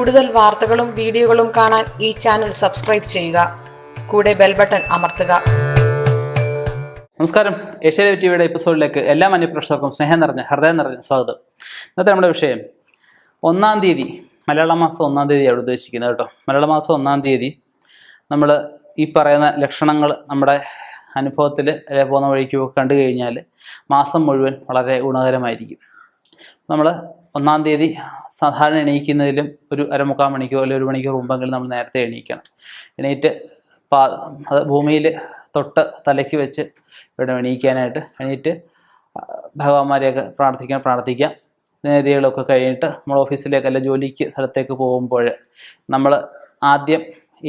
കൂടുതൽ വാർത്തകളും വീഡിയോകളും കാണാൻ ഈ ചാനൽ സബ്സ്ക്രൈബ് ചെയ്യുക. കൂടെ ബെൽ ബട്ടൺ അമർത്തുക. നമസ്കാരം. ഏഷ്യാനെറ്റ് ടിവിയുടെ എപ്പിസോഡിലേക്ക് എല്ലാ മാന്യപ്രേക്ഷകർക്കും സ്നേഹം നിറഞ്ഞ ഹൃദയം നിറഞ്ഞ സ്വാഗതം. ഇന്നത്തെ നമ്മുടെ വിഷയം 1-ാം തീയതി, മലയാള മാസം 1-ാം തീയതിയാണ് ഉദ്ദേശിക്കുന്നത് കേട്ടോ. മലയാള മാസം 1-ാം തീയതി നമ്മൾ ഈ പറയുന്ന ലക്ഷണങ്ങൾ നമ്മുടെ അനുഭവത്തിൽ പോകുന്ന വഴിക്ക് കണ്ടു കഴിഞ്ഞാൽ മാസം മുഴുവൻ വളരെ ഗുണകരമായിരിക്കും. നമ്മൾ 1-ാം തീയതി സാധാരണ എണീക്കുന്നതിലും ഒരു അരമുക്കാൽ മണിക്കൂർ അല്ലെങ്കിൽ 1 മണിക്കൂർ മുമ്പെങ്കിലും നമ്മൾ നേരത്തെ എണീക്കണം. എണീറ്റ് അത് ഭൂമിയിൽ തൊട്ട് തലയ്ക്ക് വെച്ച് ഇവിടെ എണീക്കാനായിട്ട് എണീറ്റ് ഭഗവാന്മാരെയൊക്കെ പ്രാർത്ഥിക്കാം. നേരികളൊക്കെ കഴിഞ്ഞിട്ട് നമ്മൾ ഓഫീസിലേക്ക് അല്ല ജോലിക്ക് സ്ഥലത്തേക്ക് പോകുമ്പോൾ നമ്മൾ ആദ്യം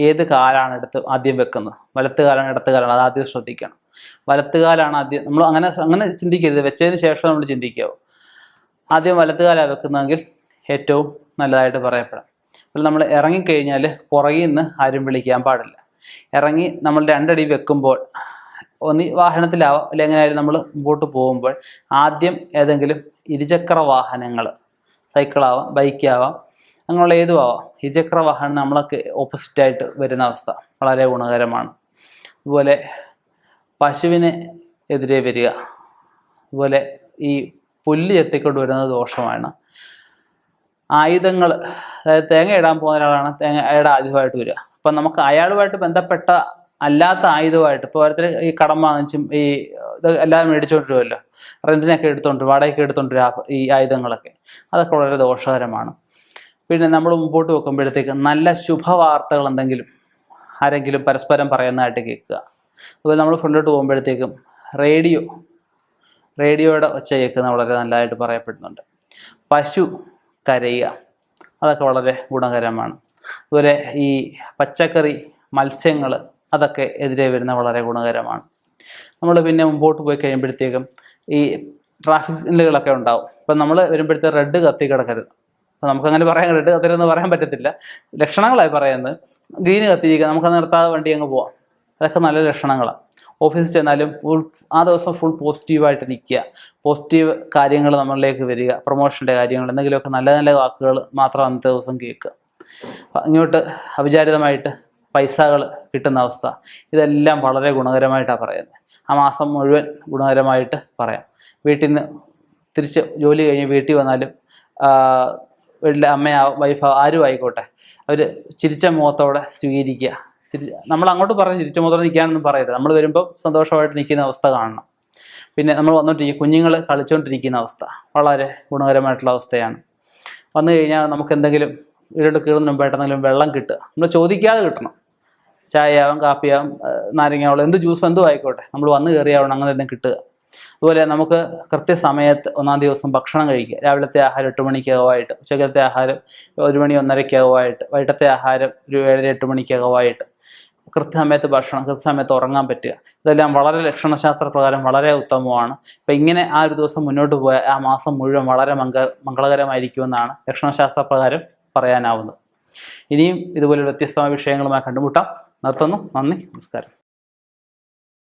ഏത് കാലാണ് ആദ്യം വെക്കുന്നത്, വലത്ത് കാലാണ് ഇടത്ത് കാലാണ്, അത് ആദ്യം ശ്രദ്ധിക്കണം. വലത്ത് കാലാണ് ആദ്യം. നമ്മൾ അങ്ങനെ ചിന്തിക്കരുത്, വെച്ചതിന് ശേഷം നമ്മൾ ചിന്തിക്കാവൂ. ആദ്യം വലത്ത് കാലാണ് വെക്കുന്നതെങ്കിൽ ഏറ്റവും നല്ലതായിട്ട് പറയപ്പെടാം. അപ്പോൾ നമ്മൾ ഇറങ്ങിക്കഴിഞ്ഞാൽ പുറകിൽ നിന്ന് ആരും വിളിക്കാൻ പാടില്ല. ഇറങ്ങി നമ്മൾ 2 അടി വെക്കുമ്പോൾ ഒന്ന് വാഹനത്തിലാവാം, അല്ലെങ്കിൽ എങ്ങനെയായാലും നമ്മൾ മുമ്പോട്ട് പോകുമ്പോൾ ആദ്യം ഏതെങ്കിലും ഇരുചക്ര വാഹനങ്ങൾ, സൈക്കിളാവാം, ബൈക്കാവാം, അങ്ങനെയുള്ള ഏതും ആവാം, ഇരുചക്ര വാഹനം നമ്മളൊക്കെ ഓപ്പോസിറ്റായിട്ട് വരുന്ന അവസ്ഥ വളരെ ഗുണകരമാണ്. അതുപോലെ പശുവിന് എതിരെ വരിക, അതുപോലെ ഈ പുല്ല് ചെത്തിക്കൊണ്ട് വരുന്നത് ദോഷമാണ്. ആയുധങ്ങൾ, അതായത് തേങ്ങ ഇടാൻ പോകുന്ന ഒരാളാണ് തേങ്ങയുടെ ആയുധമായിട്ട് വരിക. അപ്പം നമുക്ക് അയാളുമായിട്ട് ബന്ധപ്പെട്ട അല്ലാത്ത ആയുധമായിട്ട്, ഇപ്പോൾ ഓരോരുത്തർ ഈ കടം വാങ്ങിച്ചും ഈ ഇത് എല്ലാം മേടിച്ചുകൊണ്ടിരുമല്ലോ, റെൻറ്റിനൊക്കെ എടുത്തുകൊണ്ട് വാടകയ്ക്ക് എടുത്തുകൊണ്ടിരും ഈ ആയുധങ്ങളൊക്കെ, അതൊക്കെ വളരെ ദോഷകരമാണ്. പിന്നെ നമ്മൾ മുമ്പോട്ട് വെക്കുമ്പോഴത്തേക്ക് നല്ല ശുഭവാർത്തകൾ എന്തെങ്കിലും ആരെങ്കിലും പരസ്പരം പറയുന്നതായിട്ട് കേൾക്കുക. അതുപോലെ നമ്മൾ ഫ്രണ്ടിലോട്ട് പോകുമ്പോഴത്തേക്കും റേഡിയോയുടെ ഒച്ച കേൾക്കുന്ന വളരെ നല്ലതായിട്ട് പറയപ്പെടുന്നുണ്ട്. പശു കരയുക, അതൊക്കെ വളരെ ഗുണകരമാണ്. അതുപോലെ ഈ പച്ചക്കറി, മത്സ്യങ്ങൾ, അതൊക്കെ എതിരെ വരുന്ന വളരെ ഗുണകരമാണ്. നമ്മൾ പിന്നെ മുമ്പോട്ട് പോയി കഴിയുമ്പോഴത്തേക്കും ഈ ട്രാഫിക് സിഗ്നലുകളൊക്കെ ഉണ്ടാവും. ഇപ്പം നമ്മൾ വരുമ്പോഴത്തേക്ക് റെഡ് കത്തി കിടക്കരുത്. അപ്പം നമുക്കങ്ങനെ പറയാൻ, റെഡ് കത്തരുതെന്ന് പറയാൻ പറ്റത്തില്ല, ലക്ഷണങ്ങളായി പറയുന്നത്. ഗ്രീന് കത്തിയിരിക്കുക, നമുക്ക് നിർത്താതെ വണ്ടി അങ്ങ് പോവാം, അതൊക്കെ നല്ല ലക്ഷണങ്ങളാണ്. ഓഫീസിൽ ചെന്നാലും ആ ദിവസം ഫുൾ പോസിറ്റീവായിട്ട് നിൽക്കുക, പോസിറ്റീവ് കാര്യങ്ങൾ നമ്മളിലേക്ക് വരിക, പ്രൊമോഷൻ്റെ കാര്യങ്ങൾ, എന്തെങ്കിലുമൊക്കെ നല്ല നല്ല വാക്കുകൾ മാത്രം അന്നത്തെ ദിവസം കേൾക്കുക. ഇങ്ങോട്ട് അവിചാരിതമായിട്ട് പൈസകൾ കിട്ടുന്ന അവസ്ഥ, ഇതെല്ലാം വളരെ ഗുണകരമായിട്ടാണ് പറയുന്നത്. ആ മാസം മുഴുവൻ ഗുണകരമായിട്ട് പറയാം. വീട്ടിൽ നിന്ന് തിരിച്ച് ജോലി കഴിഞ്ഞ് വീട്ടിൽ വന്നാലും വീട്ടിലെ അമ്മയോ വൈഫോ ആരും ആയിക്കോട്ടെ, അവർ ചിരിച്ച മുഖത്തോടെ സ്വീകരിക്കുക. നമ്മൾ അങ്ങോട്ട് പറഞ്ഞ് ചിരിച്ച മുഖത്തോടെ നിൽക്കാനൊന്നും പറയരുത്. നമ്മൾ വരുമ്പോൾ സന്തോഷമായിട്ട് നിൽക്കുന്ന അവസ്ഥ കാണണം. പിന്നെ നമ്മൾ വന്നിട്ടിരിക്കും, കുഞ്ഞുങ്ങൾ കളിച്ചുകൊണ്ടിരിക്കുന്ന അവസ്ഥ വളരെ ഗുണകരമായിട്ടുള്ള അവസ്ഥയാണ്. വന്നു കഴിഞ്ഞാൽ നമുക്ക് എന്തെങ്കിലും വീട് കീറുന്ന മുമ്പായിട്ട് എന്തെങ്കിലും വെള്ളം കിട്ടുക, നമ്മൾ ചോദിക്കാതെ കിട്ടണം. ചായയാവും, കാപ്പിയാവും, നാരങ്ങയാവും, എന്ത് ജ്യൂസ് എന്തും ആയിക്കോട്ടെ, നമ്മൾ വന്ന് കയറിയാവണം അങ്ങനെ തന്നെ കിട്ടുക. അതുപോലെ നമുക്ക് കൃത്യസമയത്ത് 1-ാം ദിവസം ഭക്ഷണം കഴിക്കുക. രാവിലത്തെ ആഹാരം 8 മണിക്കകമായിട്ട്, ഉച്ചക്കലത്തെ ആഹാരം 1 മണി 1:30 വൈകിട്ടത്തെ ആഹാരം ഒരു 7-8 മണിക്കകമായിട്ട്, കൃത്യസമയത്ത് ഭക്ഷണം, കൃത്യസമയത്ത് ഉറങ്ങാൻ പറ്റുക, ഇതെല്ലാം വളരെ ലക്ഷണശാസ്ത്ര പ്രകാരം വളരെ ഉത്തമമാണ്. അപ്പം ഇങ്ങനെ ആ ഒരു ദിവസം മുന്നോട്ട് പോയാൽ ആ മാസം മുഴുവൻ വളരെ മംഗളകരമായിരിക്കുമെന്നാണ് ലക്ഷണശാസ്ത്ര പ്രകാരം പറയാനാവുന്നത്. ഇനിയും ഇതുപോലെ വ്യത്യസ്തമായ വിഷയങ്ങളുമായി കണ്ടുമുട്ടാം. നിർത്തുന്നു. നന്ദി, നമസ്കാരം.